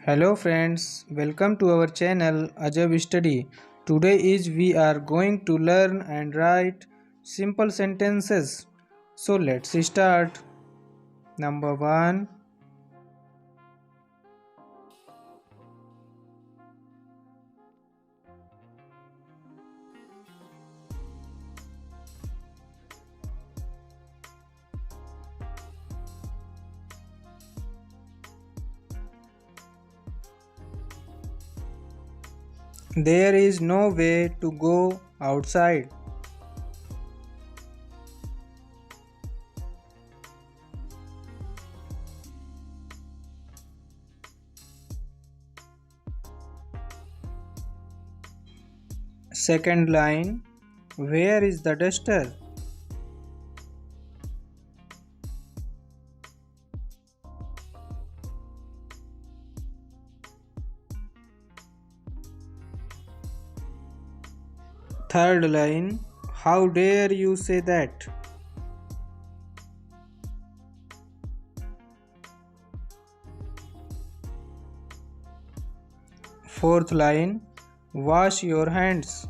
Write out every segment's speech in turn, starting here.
Hello friends, welcome to our channel Ajab Study. Today we are going to learn and write simple sentences. So let's start. Number 1. There is no way to go outside. Second line. Where is the duster? Third line. How dare you say that? Fourth line. Wash your hands.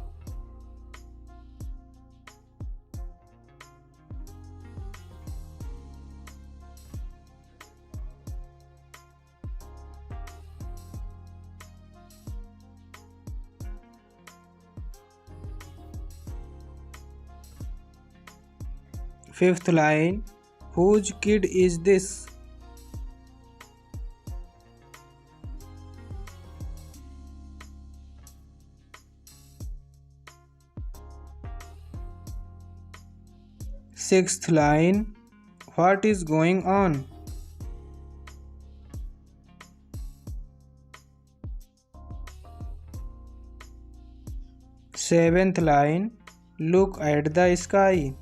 Fifth line. Whose kid is this? Sixth line. What is going on? Seventh line. Look at the sky.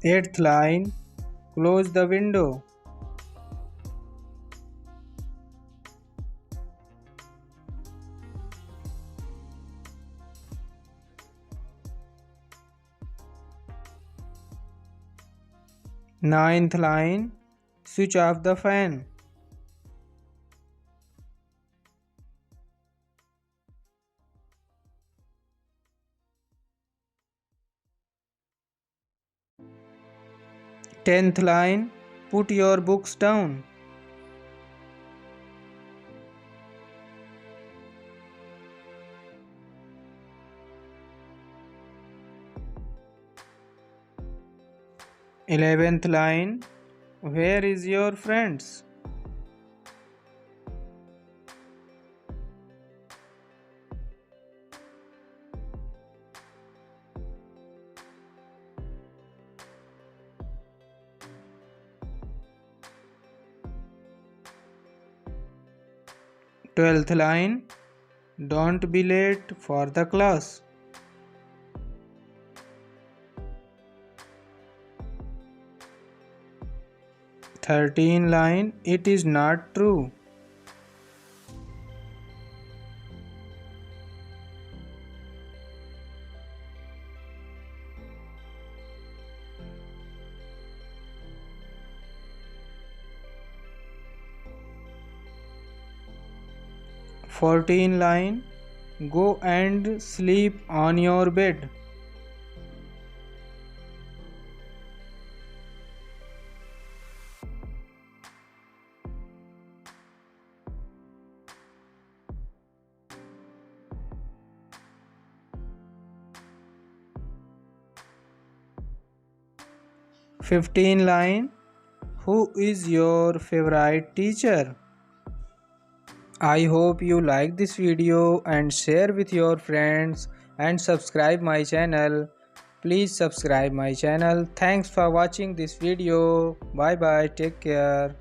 Eighth line. Close the window. Ninth line. Switch off the fan. Tenth line. Put your books down. 11th line. Where is your friends? Twelfth line. Don't be late for the class. Thirteenth line. It is not true. Fourteenth line. Go and sleep on your bed. Fifteenth line. Who is your favorite teacher? I hope you like this video and share with your friends and subscribe my channel. Please subscribe my channel. Thanks for watching this video. Bye bye. Take care.